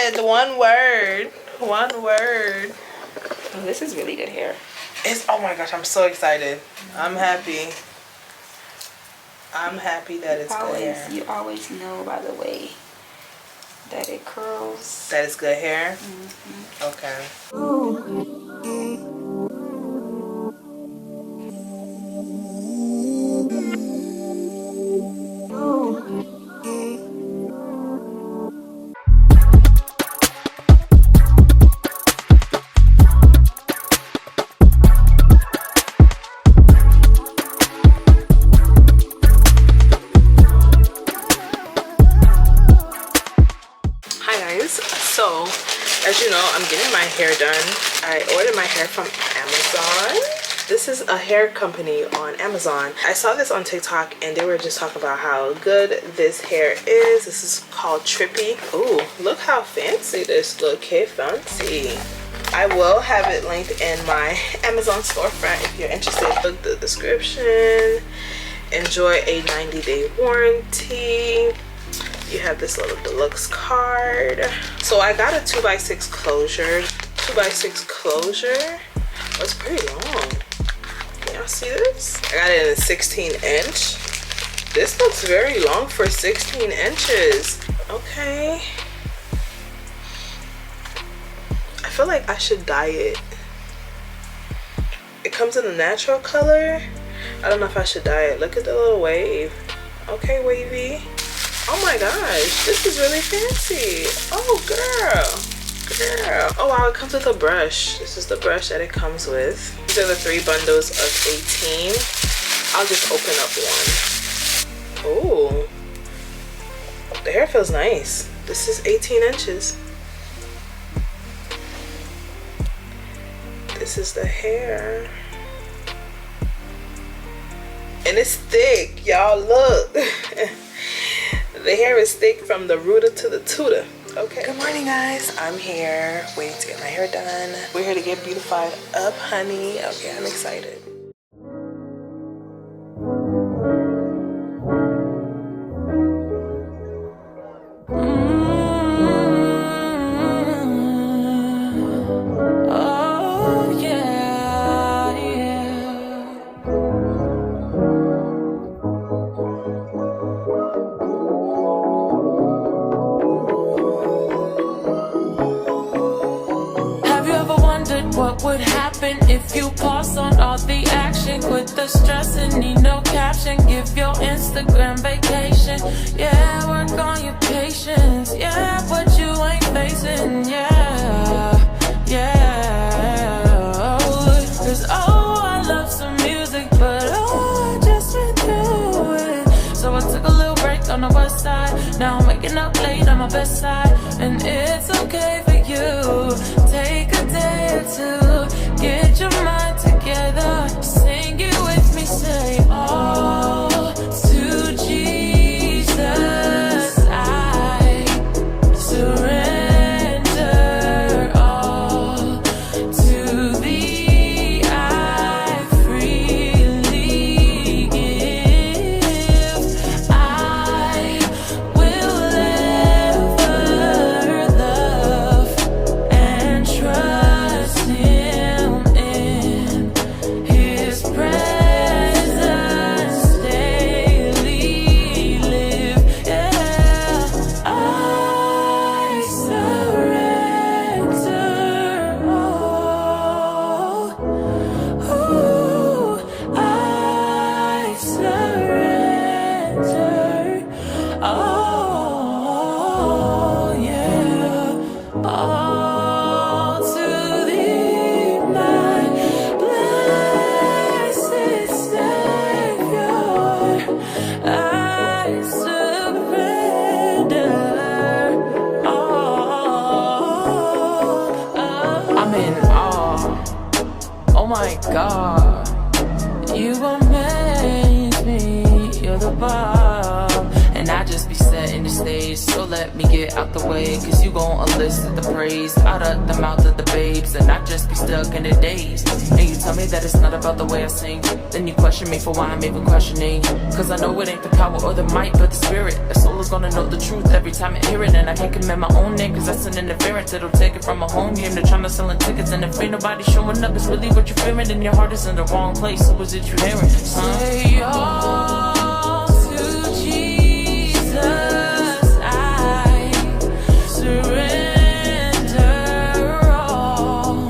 said one word. One word. Oh, this is really good hair. It's, oh my gosh, I'm so excited. I'm happy. I'm happy that it's good hair. You always know by the way that it curls. That it's good hair? Mm-hmm. Okay. So, as you know, I'm getting my hair done. I ordered my hair from Amazon. This is a hair company on Amazon. I saw this on TikTok and they were just talking about how good this hair is. This is called TRIIPPY. Ooh, look how fancy this look. Hey, fancy. I will have it linked in my Amazon storefront if you're interested. Look the description. Enjoy a 90-day warranty. You have this little deluxe card. So I got a 2x6 closure. 2x6 closure was pretty long. Can y'all see this? I got it in a 16 inch. This looks very long for 16 inches. Okay. I feel like I should dye it. It comes in a natural color. I don't know if I should dye it. Look at the little wave. Okay, wavy. Oh my gosh, this is really fancy. Oh girl. Oh wow, it comes with a brush. This is the brush that it comes with. These are the 3 bundles of 18. I'll just open up one. Ooh. The hair feels nice. This is 18 inches. This is the hair. And it's thick, y'all, look. The hair is thick from the rooter to the tutor. Okay. Good morning, guys. I'm here waiting to get my hair done. We're here to get beautified up, honey. Okay, I'm excited. What would happen if you pause on all the action? Quit the stress and need no caption. Give your Instagram vacation. Yeah, work on your patience. Yeah, but you ain't facing. Yeah, yeah. Cause oh, I love some music, but oh, I just went through it. So I took a little break on the west side. Now I'm waking up late on my best side. And it's okay for you. Take a day or two, get your mind together. Sing it with me, say all to Jesus. I surrender all to thee. I freely give. I will ever love and trust him in his presence daily live. Yeah, I surrender all. Ooh, I surrender all. Yeah, all to thee, my blessed Savior. I surrender all. I'm in awe. Oh my God, you amaze me. You're the bomb, and I just be setting the stage. So let me get out the way, cause you gon' elicit the praise out of the mouth of the babes, and not just be stuck in the days. And you tell me that it's not about the way I sing, then you question me for why I'm even questioning. Cause I know it ain't the power or the might, but the spirit. The soul is gonna know the truth every time I hear it. And I can't commit my own name, cause that's an interference. It'll take it from a home game to trying to selling tickets. And if ain't nobody showing up, it's really what you're fearing. Then your heart is in the wrong place. So is it you hearing? Say all to Jesus, I surrender all.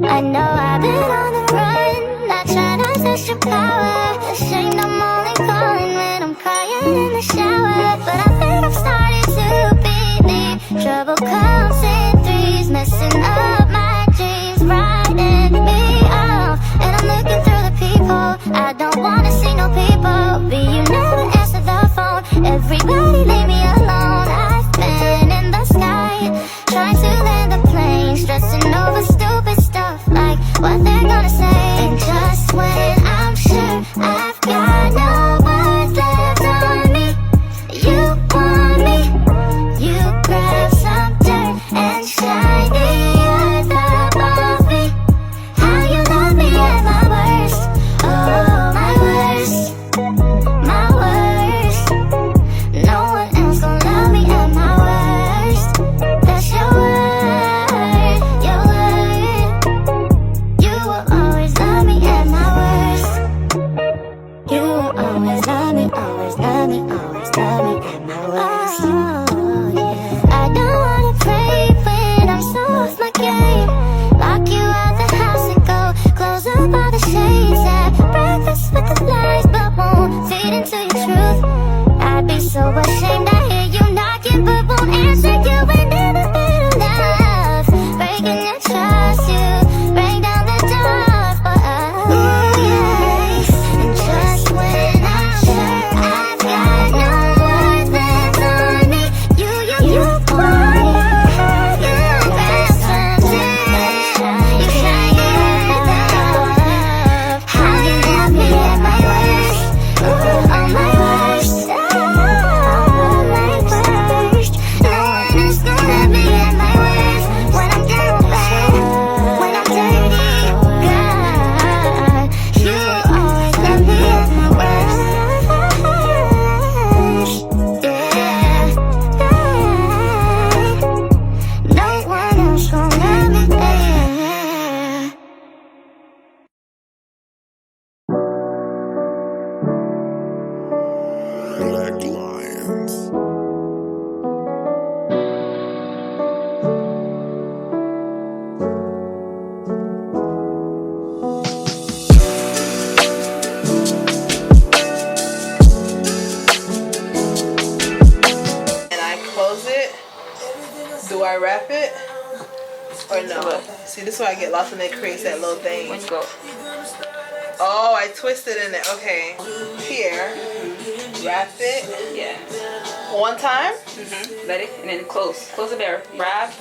I know I've been on the run, not trying to test your power. Ashamed I'm only calling when I'm crying in the shower. But I think I'm starting to believe trouble comes in threes, messing up my dreams, writing me off. And I'm looking through the peephole, I don't wanna see no people, but you never answer the phone. Everybody leave me alone. I've been in the sky, trying to land a plane, stressing over stupid stuff like what they're gonna say. And just when I'm sure I've got no words left on me, you want me, you grab some dirt and shine the earth above me. How you love me at my worst, oh my worst, my worst. No one else gon' love me at my worst. That's your word, your word. You will always love me at my worst. You will always love me, always love me, always love me at my worst. Oh, yeah. I don't wanna pray when I'm so off my game. Lock you out the house and go close up all the shades. Have breakfast with the lies, but won't feed into your truth. I'd be so ashamed I hear you knocking, but won't answer you. And never been enough, breaking your trust, you bring down the door for us. Yes. And just when I'm sure I've got no words left on me, you want me, you grab something, you shine your love. How you love me at my worst, ooh, on my worst, on my worst. No one else gonna love me at my worst. When I'm down bad, when I'm dirty, God, you always love me at my worst. Yeah, no one else gonna love me there. Black Lions. And I close it. Do I wrap it? Or no? See, this is why I get lost and it creates that little thing. When you go, Oh, I twisted in it. Okay. Here. Wrap it. yeah. One time. Let it, and then close. Close the bear. Wrap,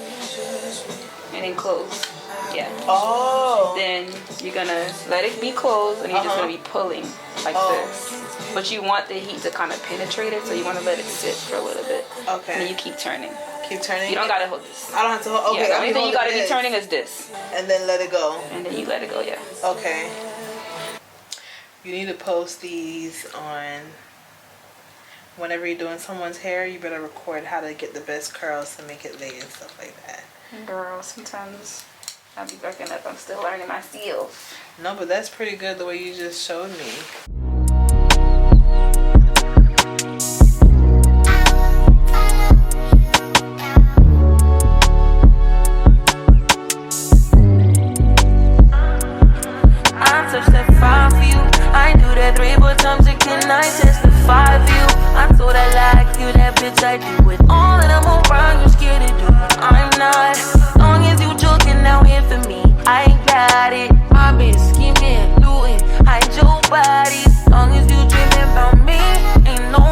and then close. Yeah. Oh. Then you're gonna let it be closed, and you're just gonna be pulling like this. But you want the heat to kind of penetrate it, so you want to let it sit for a little bit. Okay. And then you keep turning. Keep turning. You don't gotta hold this. I don't have to hold. Okay. Yeah, the only I'm thing you gotta holding be this. turning is this, And then let it go. and then you let it go. Yeah. Okay. You need to post these on. Whenever you're doing someone's hair, you better record how to get the best curls to make it lay and stuff like that. Girl, sometimes I'll be working up. I'm still learning my skills. No, but that's pretty good the way you just showed me. I touch that 5 for you. I do that 3 more times again. I testify for you. I told I like you, that bitch. I do it all, and I'm around. You're scared to do it. I'm not. Long as you joking out here for me, I got it. I've been scheming, doing, hide your body. Long as you dreaming about me, ain't no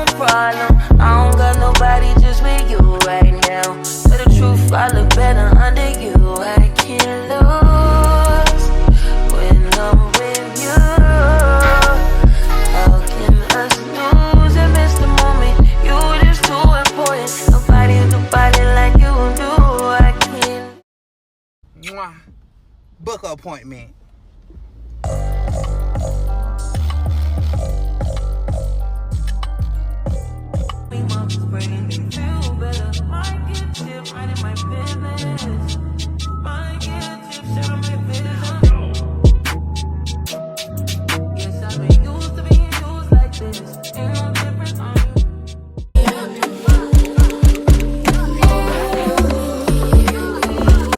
book an appointment.